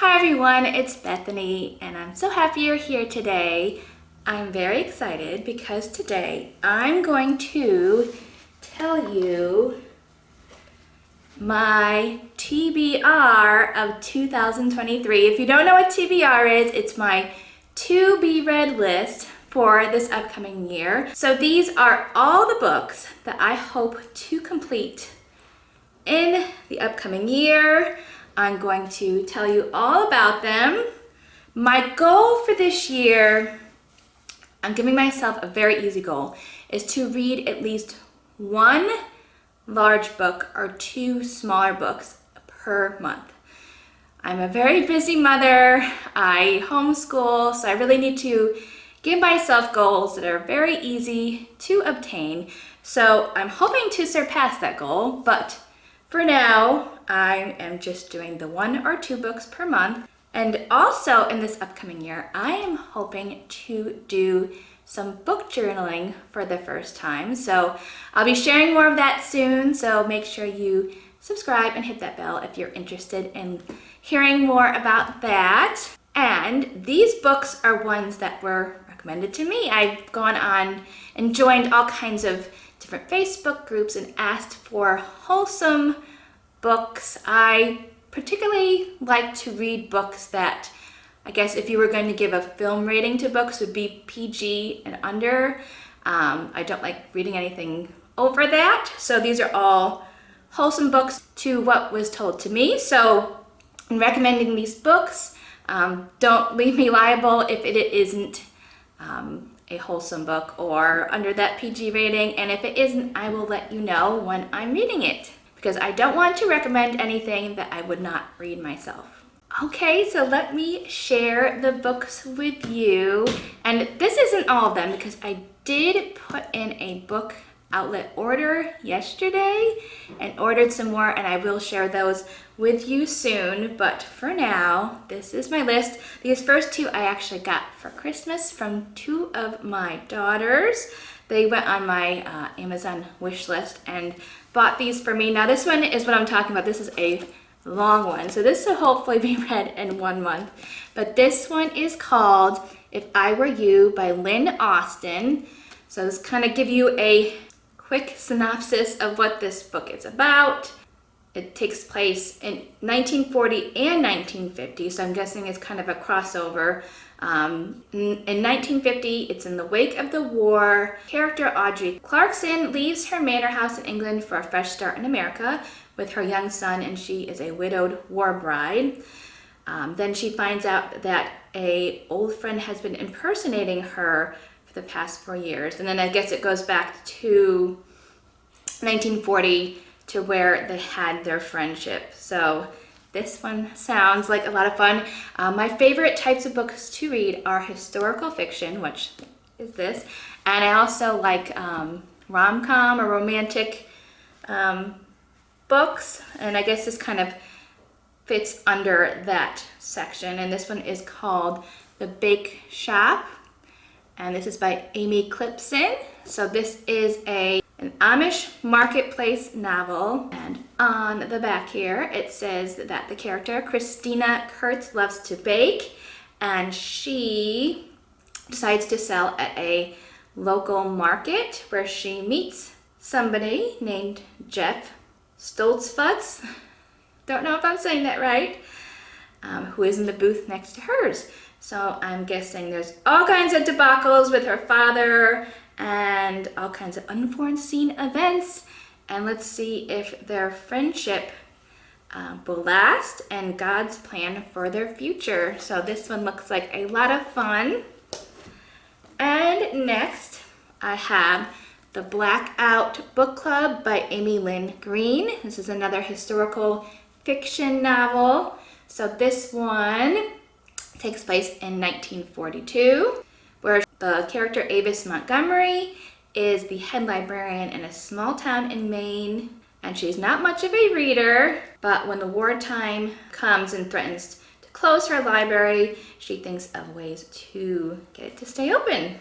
Hi everyone, it's Bethany and I'm so happy you're here today. I'm very excited because today I'm going to tell you my TBR of 2023. If you don't know what TBR is, it's my to be read list for this upcoming year. So these are all the books that I hope to complete in the upcoming year. I'm going to tell you all about them. My goal for this year, I'm giving myself a very easy goal, is to read at least one large book or two smaller books per month. I'm a very busy mother. I homeschool, so I really need to give myself goals that are very easy to obtain. So I'm hoping to surpass that goal, but for now, I am just doing the one or two books per month. And also in this upcoming year, I am hoping to do some book journaling for the first time. So I'll be sharing more of that soon. So make sure you subscribe and hit that bell if you're interested in hearing more about that. And these books are ones that were recommended to me. I've gone on and joined all kinds of different Facebook groups and asked for wholesome books. I particularly like to read books that, I guess if you were going to give a film rating to books, would be PG and under. I don't like reading anything over that. So these are all wholesome books to what was told to me. So in recommending these books, don't leave me liable if it isn't a wholesome book or under that PG rating. And if it isn't, I will let you know when I'm reading it, because I don't want to recommend anything that I would not read myself. Okay, so let me share the books with you. And this isn't all of them because I did put in a book outlet order yesterday and ordered some more, and I will share those with you soon. But for now, this is my list. These first two I actually got for Christmas from two of my daughters. They went on my Amazon wish list and bought these for me. Now this one is what I'm talking about. This is a long one, so this will hopefully be read in 1 month. But this one is called If I Were You by Lynn Austin. So this kind of give you a quick synopsis of what this book is about. It takes place in 1940 and 1950, so I'm guessing it's kind of a crossover. In 1950, it's in the wake of the war. Character Audrey Clarkson leaves her manor house in England for a fresh start in America with her young son, and she is a widowed war bride. Then she finds out that an old friend has been impersonating her for the past 4 years. And then I guess it goes back to 1940 to where they had their friendship. So this one sounds like a lot of fun. My favorite types of books to read are historical fiction, which is this, and I also like rom-com or romantic books, and I guess this kind of fits under that section. And this one is called The Bake Shop, and this is by Amy Clipson. So this is an Amish marketplace novel, and on the back here it says that the character Christina Kurtz loves to bake, and she decides to sell at a local market where she meets somebody named Jeff Stoltzfutz, don't know if I'm saying that right, who is in the booth next to hers. So I'm guessing there's all kinds of debacles with her father and all kinds of unforeseen events. And let's see if their friendship will last and God's plan for their future. So this one looks like a lot of fun. And next, I have The Blackout Book Club by Amy Lynn Green. This is another historical fiction novel. So this one takes place in 1942, where the character Avis Montgomery is the head librarian in a small town in Maine, and she's not much of a reader, but when the wartime comes and threatens to close her library, she thinks of ways to get it to stay open.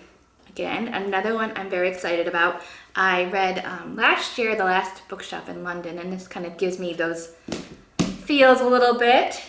Again, another one I'm very excited about. I read last year, The Last Bookshop in London, and this kind of gives me those feels a little bit.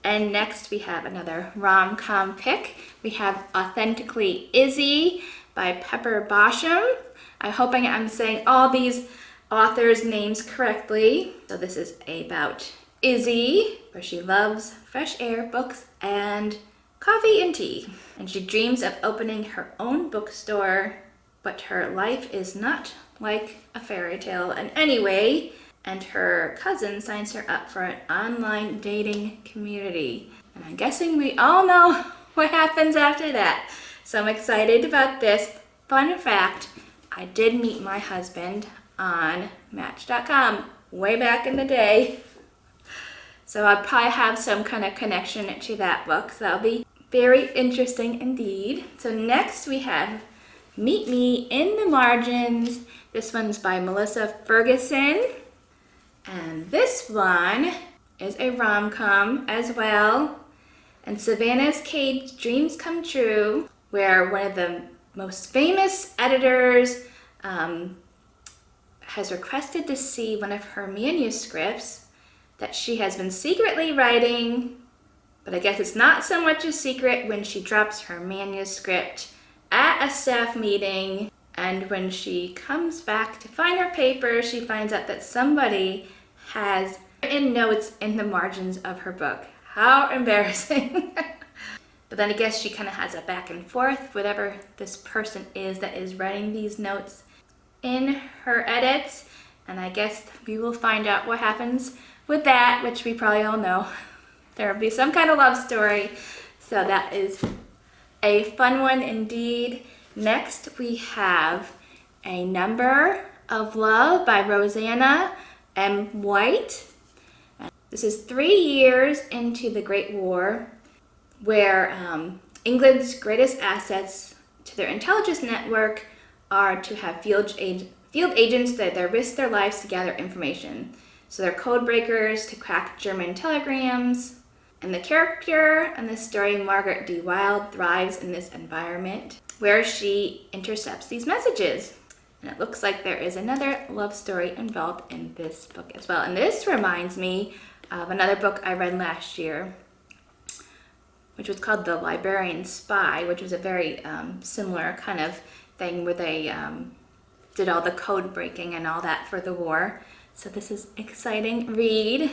And next we have another rom-com pick. We have Authentically Izzy by Pepper Basham. I'm hoping I'm saying all these authors' names correctly. So this is about Izzy, where she loves fresh air, books, and coffee and tea. And she dreams of opening her own bookstore, but her life is not like a fairy tale in any way. And her cousin signs her up for an online dating community. And I'm guessing we all know what happens after that. So I'm excited about this. Fun fact, I did meet my husband on Match.com way back in the day. So I'll probably have some kind of connection to that book. So that'll be very interesting indeed. So next we have Meet Me in the Margins. This one's by Melissa Ferguson. And this one is a rom-com as well. And Savannah's Cade's Dreams Come True, where one of the most famous editors has requested to see one of her manuscripts that she has been secretly writing, but I guess it's not so much a secret when she drops her manuscript at a staff meeting, and when she comes back to find her paper, she finds out that somebody has written notes in the margins of her book. How embarrassing. But then I guess she kind of has a back and forth, whatever this person is that is writing these notes in her edits. And I guess we will find out what happens with that, which we probably all know. There will be some kind of love story. So that is a fun one indeed. Next we have A Number of Love by Rosanna M. White. This is 3 years into the Great War, where England's greatest assets to their intelligence network are to have field agents that risk their lives to gather information. So they're code breakers to crack German telegrams. And the character in this story, Margaret D. Wilde, thrives in this environment where she intercepts these messages. And it looks like there is another love story involved in this book as well. And this reminds me of another book I read last year, which was called The Librarian Spy, which was a very similar kind of thing where they did all the code breaking and all that for the war. So this is exciting read.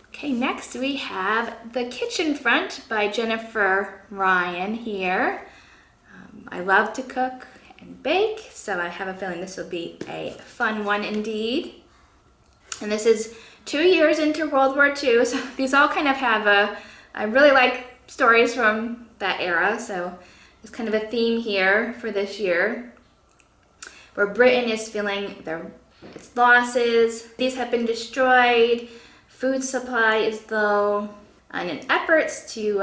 Okay, next we have The Kitchen Front by Jennifer Ryan here. I love to cook and bake, so I have a feeling this will be a fun one indeed. And this is 2 years into World War II, so these all kind of have I really like stories from that era, so there's kind of a theme here for this year, where Britain is feeling its losses. These have been destroyed, food supply is low, and in efforts to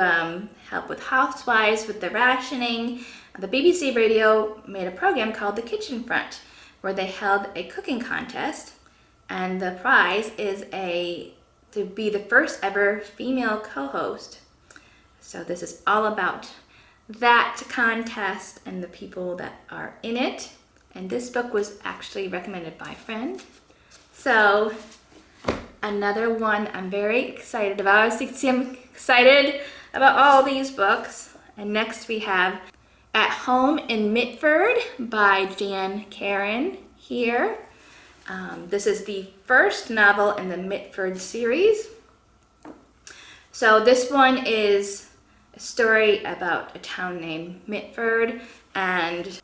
help with housewives with the rationing, the BBC Radio made a program called The Kitchen Front, where they held a cooking contest, and the prize is to be the first ever female co-host. So this is all about that contest and the people that are in it. And this book was actually recommended by a friend. So another one I'm very excited about. As you can see, I'm excited about all these books. And next we have At Home in Mitford by Jan Karen here. This is the first novel in the Mitford series. So this one is a story about a town named Mitford, and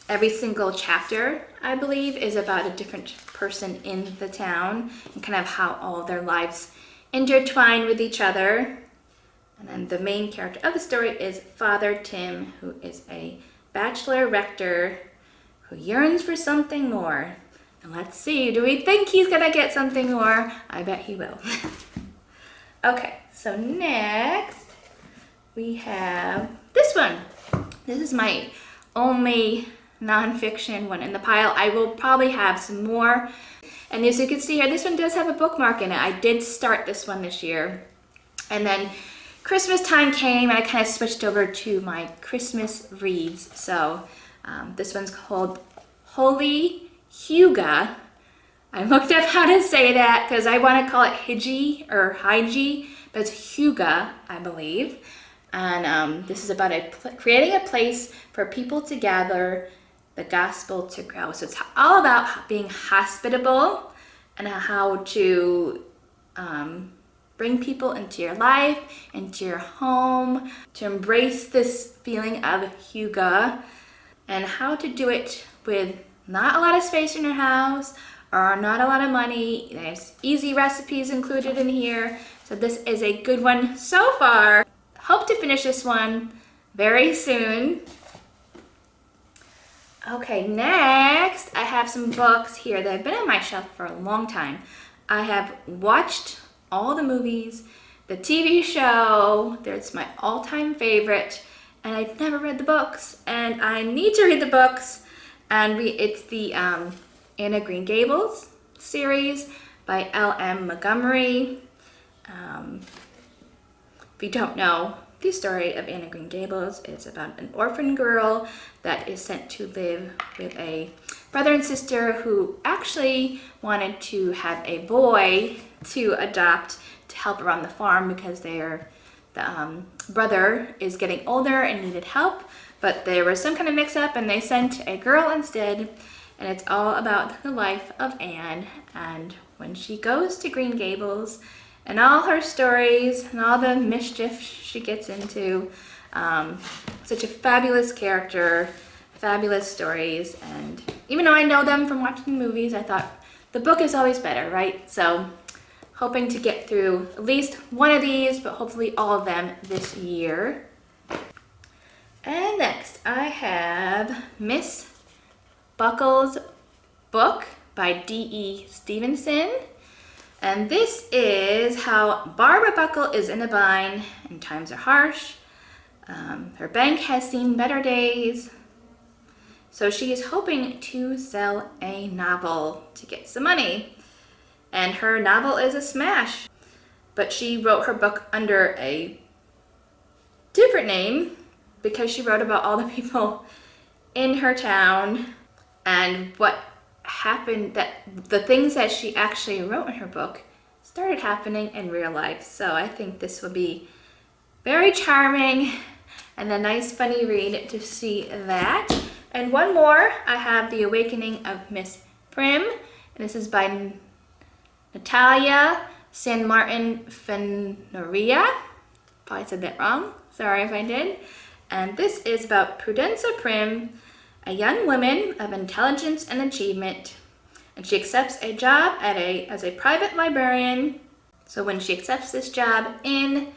every single chapter, I believe, is about a different person in the town and kind of how all of their lives intertwine with each other. And then the main character of the story is Father Tim, who is a bachelor rector who yearns for something more. And let's see, do we think he's gonna get something more? I bet he will. Okay, so next we have this one. This is my only nonfiction one in the pile. I will probably have some more. And as you can see here, this one does have a bookmark in it. I did start this one this year. And then Christmas time came and I kind of switched over to my Christmas reads. So this one's called Holy Huga. I looked up how to say that because I want to call it Hiji or Hiji, but it's Huga, I believe. And this is about creating a place for people to gather, the gospel to grow. So it's all about being hospitable and how to bring people into your life, into your home, to embrace this feeling of Huga, and how to do it with not a lot of space in your house or not a lot of money. There's easy recipes included in here. So this is a good one so far. Hope to finish this one very soon. Okay, next I have some books here that have been on my shelf for a long time. I have watched all the movies, the TV show, that's my all-time favorite, and I've never read the books, and I need to read the books. And it's the Anna Green Gables series by L.M. Montgomery. If you don't know, the story of Anna Green Gables is about an orphan girl that is sent to live with a brother and sister who actually wanted to have a boy to adopt to help around the farm because the brother is getting older and needed help, but there was some kind of mix-up and they sent a girl instead. And it's all about the life of Anne and when she goes to Green Gables and all her stories and all the mischief she gets into. Such a fabulous character, fabulous stories, and even though I know them from watching the movies, I thought the book is always better, right? So hoping to get through at least one of these, but hopefully all of them this year. And next I have Miss Buckle's book by D.E. Stevenson. And this is how Barbara Buckle is in a bind and times are harsh. Her bank has seen better days. So she is hoping to sell a novel to get some money. And her novel is a smash. But she wrote her book under a different name because she wrote about all the people in her town and what happened, that the things that she actually wrote in her book started happening in real life. So I think this will be very charming and a nice funny read to see that. And one more, I have The Awakening of Miss Prim, and this is by Natalia San Martin Fenoria. Probably said that wrong, sorry if I did. And this is about Prudenza Prim, a young woman of intelligence and achievement, and she accepts a job as a private librarian. So when she accepts this job in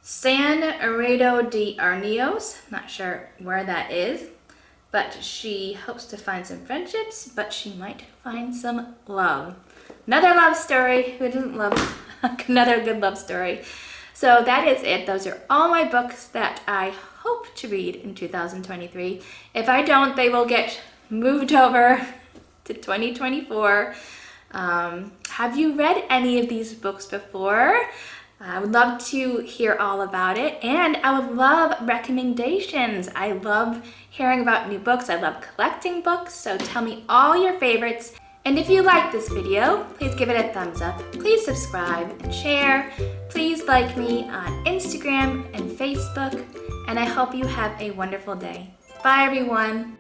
San Aredo de Arnios, not sure where that is, but she hopes to find some friendships, but she might find some love. Another love story. Who doesn't love another good love story? So that is it. Those are all my books that I hope to read in 2023. If I don't, they will get moved over to 2024. Have you read any of these books before? I would love to hear all about it, and I would love recommendations. I love hearing about new books. I love collecting books, so tell me all your favorites. And if you like this video, please give it a thumbs up. Please subscribe and share. Please like me on Instagram and Facebook, and I hope you have a wonderful day. Bye, everyone.